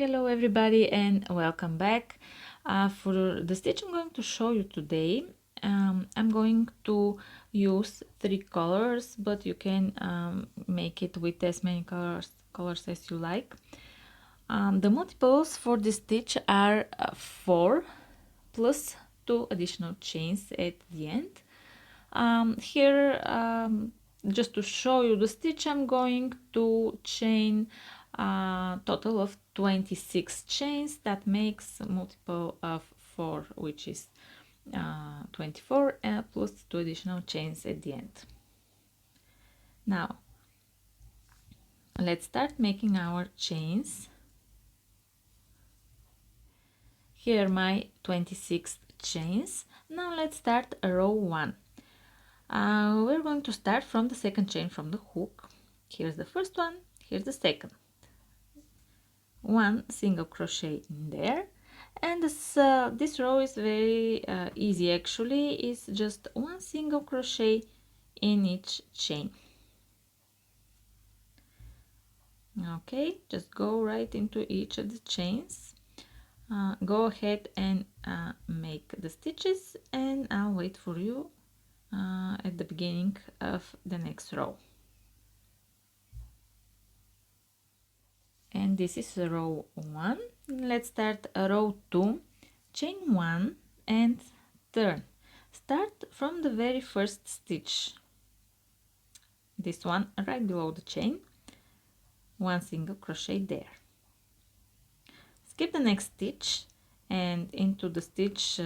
Hello everybody and welcome back. For the stitch I'm going to show you today, I'm going to use 3 colors, but you can make it with as many colors as you like. The multiples for this stitch are 4 plus 2 additional chains at the end. Here, just to show you the stitch, I'm going to chain a total of 26 chains. That makes a multiple of 4, which is 24, plus 2 additional chains at the end. Now let's start making our chains. Here are my 26 chains. Now let's start row 1. We're going to start from the second chain from the hook. Here's the first one, here's the second. 1 single crochet in there, and this row is very easy actually. It's just 1 single crochet in each chain. Okay, just go right into each of the chains. Go ahead and make the stitches, and I'll wait for you at the beginning of the next row. And this is row 1. Let's start row 2. Chain 1 and turn. Start from the very first stitch, this one right below the chain. 1 single crochet there. Skip the next stitch, and into the stitch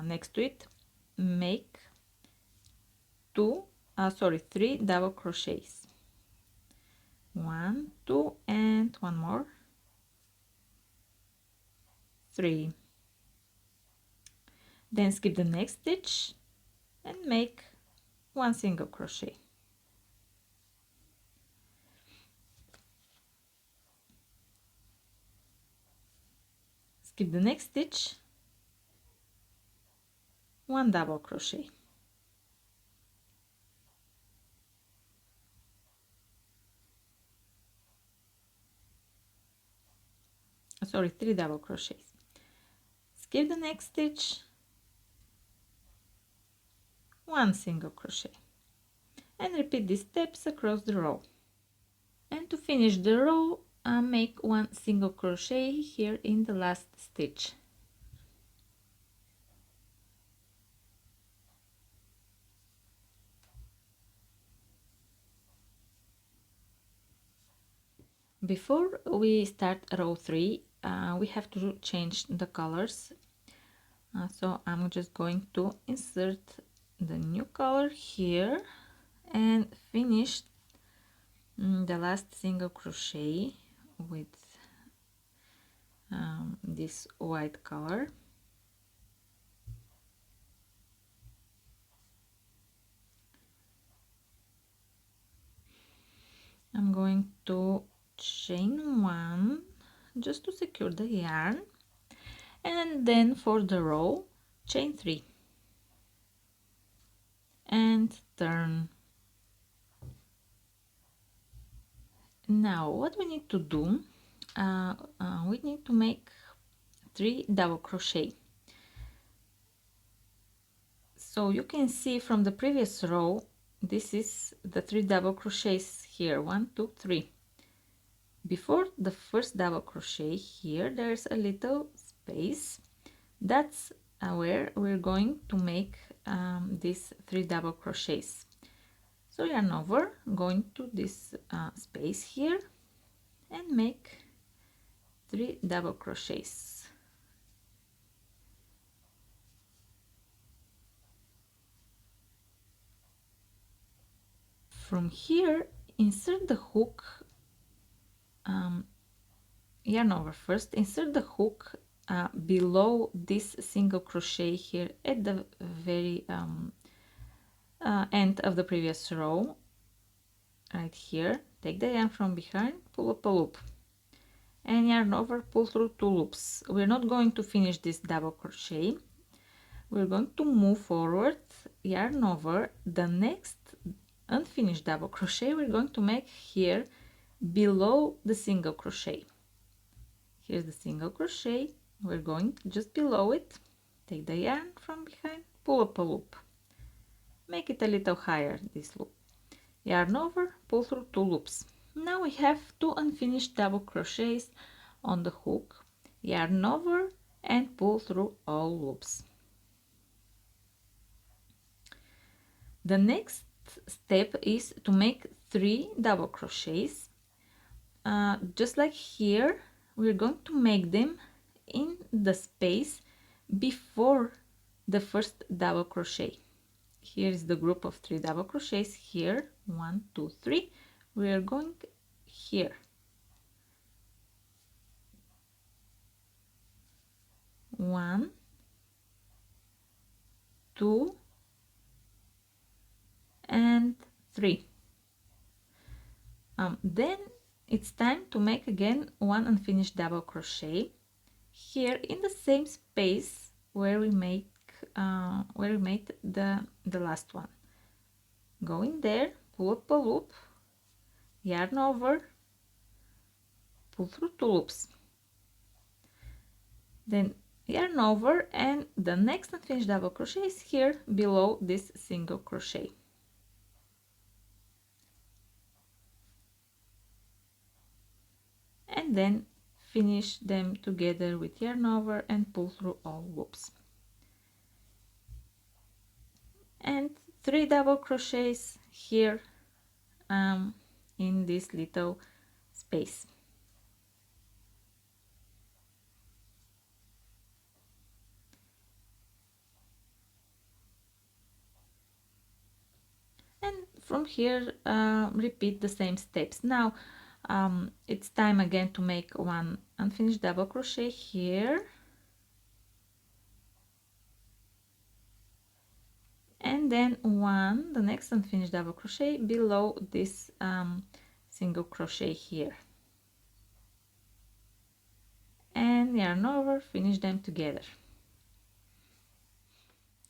next to it make 3 double crochets. 1, 2, and one more. 3. Then skip the next stitch and make 1 single crochet. Skip the next stitch, 1 double crochet. Sorry, 3 double crochets. Skip the next stitch, 1 single crochet, and repeat these steps across the row. And to finish the row, make 1 single crochet here in the last stitch. Before we start row 3, we have to change the colors. So I'm just going to insert the new color here and finish the last single crochet with this white color. I'm going to chain 1 just to secure the yarn, and then for the row chain 3 and turn. Now what we need to do, we need to make 3 double crochet. So you can see from the previous row, this is the 3 double crochets here, 1, 2, 3. Before the first double crochet here, there's a little space. That's where we're going to make these 3 double crochets. So yarn over, going to this space here and make 3 double crochets. From here, insert the hook, yarn over first, insert the hook below this single crochet here at the very end of the previous row, right here. Take the yarn from behind, pull up a loop, and yarn over, pull through 2 loops. We're not going to finish this double crochet. We're going to move forward, yarn over. The next unfinished double crochet we're going to make here below the single crochet. Here's the single crochet. We're going just below it, take the yarn from behind, pull up a loop, make it a little higher, this loop, yarn over, pull through 2 loops. Now we have 2 unfinished double crochets on the hook, yarn over and pull through all loops. The next step is to make 3 double crochets. Just like here, we're going to make them in the space before the first double crochet. Here is the group of 3 double crochets. Here, 1, 2, 3. We are going here. 1, 2, and 3. Then it's time to make again 1 unfinished double crochet here in the same space where we made the last one. Go in there, pull up a loop, yarn over, pull through 2 loops, then yarn over, and the next unfinished double crochet is here below this single crochet. And then finish them together with yarn over and pull through all loops. And 3 double crochets here in this little space. And from here repeat the same steps. Now it's time again to make 1 unfinished double crochet here, and then the next unfinished double crochet below this single crochet here, and yarn over, finish them together.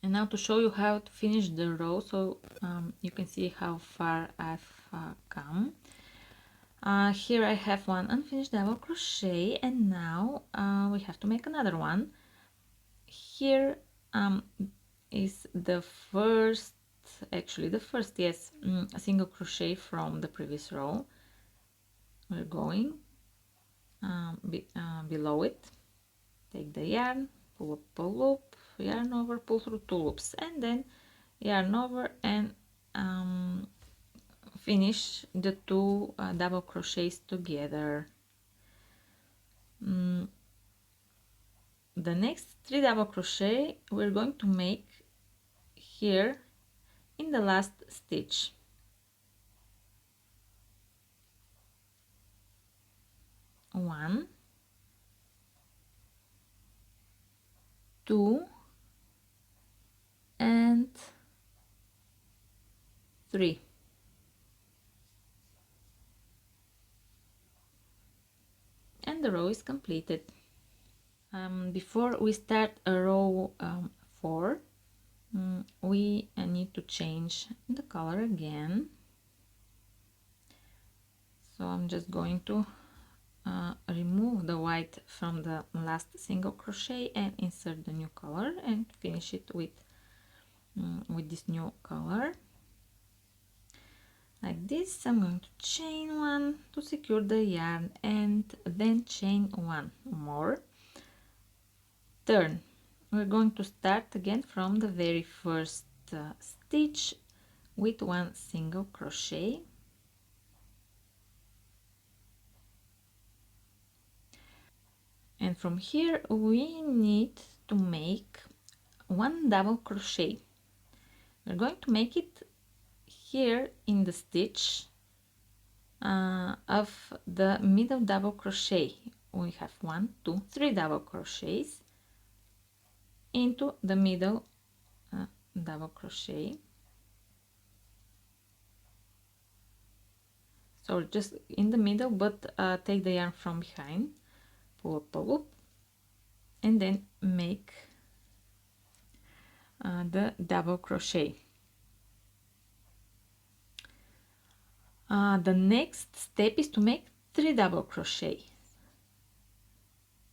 And now to show you how to finish the row, so you can see how far I've come. Here I have 1 unfinished double crochet, and now we have to make another one. Here is the first, yes, single crochet from the previous row. We're going below it, take the yarn, pull up a loop, yarn over, pull through 2 loops, and then yarn over and finish the 2 double crochets together. The next 3 double crochet we're going to make here in the last stitch. 1, 2, and 3. And the row is completed. Before we start a row 4, we need to change the color again. So I'm just going to remove the white from the last single crochet and insert the new color and finish it with this new color. Like this, I'm going to chain 1 to secure the yarn and then chain 1 more. Turn. We're going to start again from the very first stitch with 1 single crochet. And from here we need to make 1 double crochet. We're going to make it here in the stitch of the middle double crochet. We have 1, 2, 3 double crochets into the middle double crochet. So just in the middle, but take the yarn from behind, pull up a loop, and then make the double crochet. The next step is to make 3 double crochets.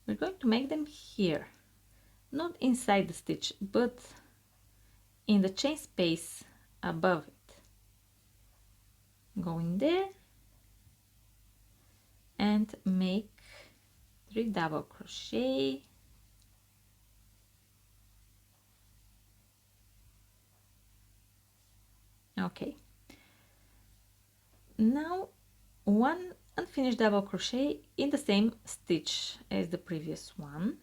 We're going to make them here, not inside the stitch, but in the chain space above it. Go in there and make 3 double crochet. Okay, now 1 unfinished double crochet in the same stitch as the previous one,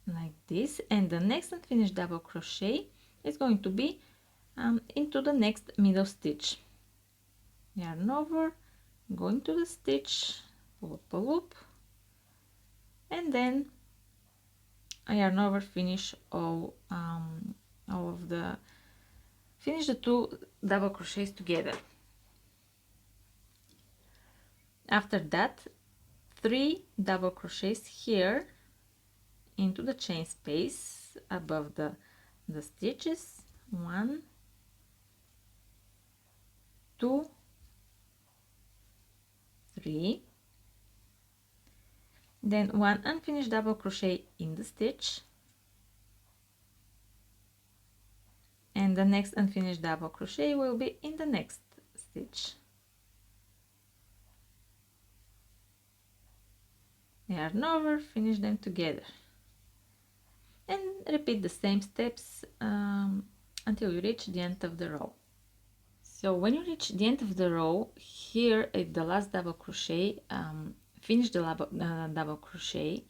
like this, and the next unfinished double crochet is going to be into the next middle stitch. Yarn over, go into the stitch, pull up a loop, and then I yarn over, finish finish the 2 double crochets together. After that, 3 double crochets here into the chain space above the stitches. 1, 2, 3. Then 1 unfinished double crochet in the stitch, and the next unfinished double crochet will be in the next stitch. Yarn over, finish them together, and repeat the same steps until you reach the end of the row. So when you reach the end of the row, here at the last double crochet, finish the double crochet,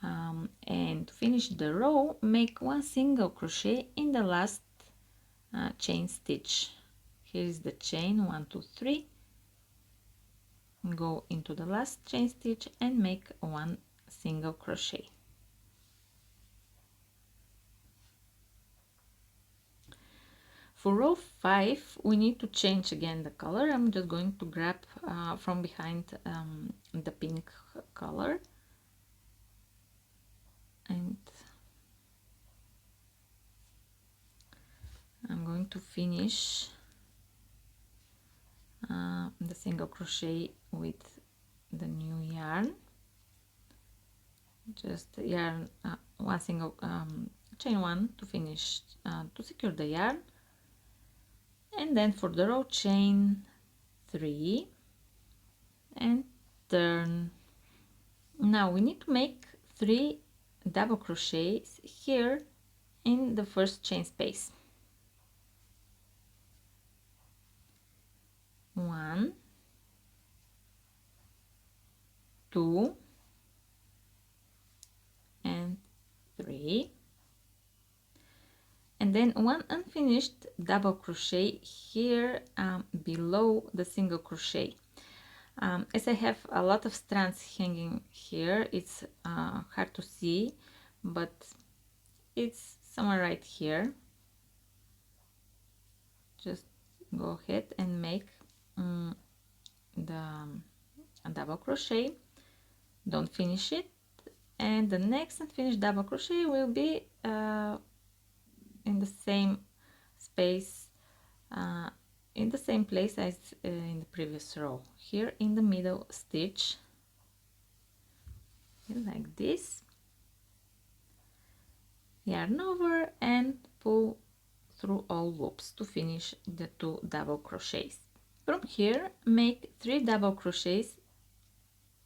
and to finish the row, make 1 single crochet in the last chain stitch. Here is the chain 1, 2, 3. Go into the last chain stitch and make 1 single crochet. For row 5, we need to change again the color. I'm just going to grab from behind the pink color, and I'm going to finish the single crochet with the new yarn. Just yarn 1 single chain 1 to finish to secure the yarn, and then for the row, chain 3 and turn. Now we need to make 3 double crochets here in the first chain space. 1, 2, and 3, and then 1 unfinished double crochet here below the single crochet. As I have a lot of strands hanging here, it's hard to see, but it's somewhere right here. Just go ahead and make the double crochet, don't finish it, and the next unfinished double crochet will be in the same space, in the same place as in the previous row, here in the middle stitch, like this. Yarn over and pull through all loops to finish the 2 double crochets. From here, make 3 double crochets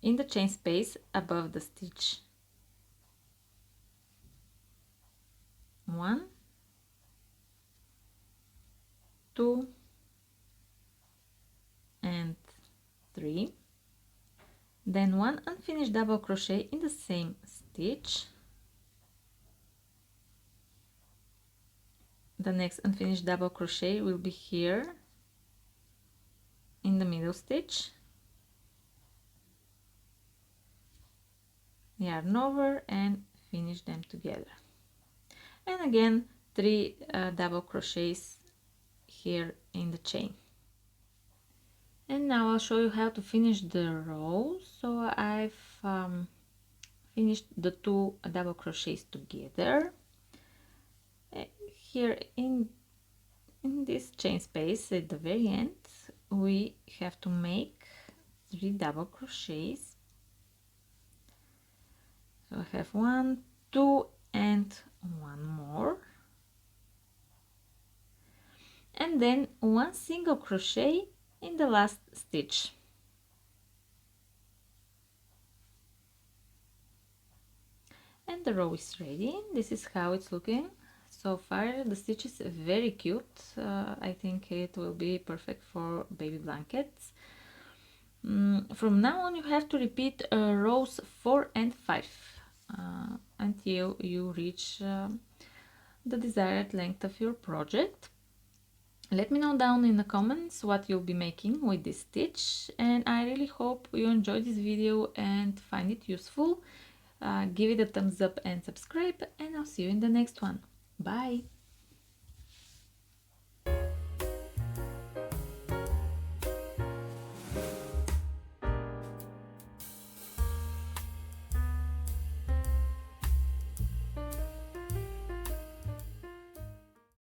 in the chain space above the stitch. 1, 2, and 3. Then 1 unfinished double crochet in the same stitch. The next unfinished double crochet will be here in the middle stitch. Yarn over and finish them together. And again 3 double crochets here in the chain. And now I'll show you how to finish the row. So I've finished the 2 double crochets together. Here in this chain space at the very end, we have to make 3 double crochets. So I have 1, 2 and 1 more, and then 1 single crochet in the last stitch. And the row is ready. This is how it's looking so far. The stitch is very cute. I think it will be perfect for baby blankets. From now on you have to repeat rows 4 and 5 until you reach the desired length of your project. Let me know down in the comments what you'll be making with this stitch, and I really hope you enjoyed this video and find it useful. Give it a thumbs up and subscribe, and I'll see you in the next one. Bye!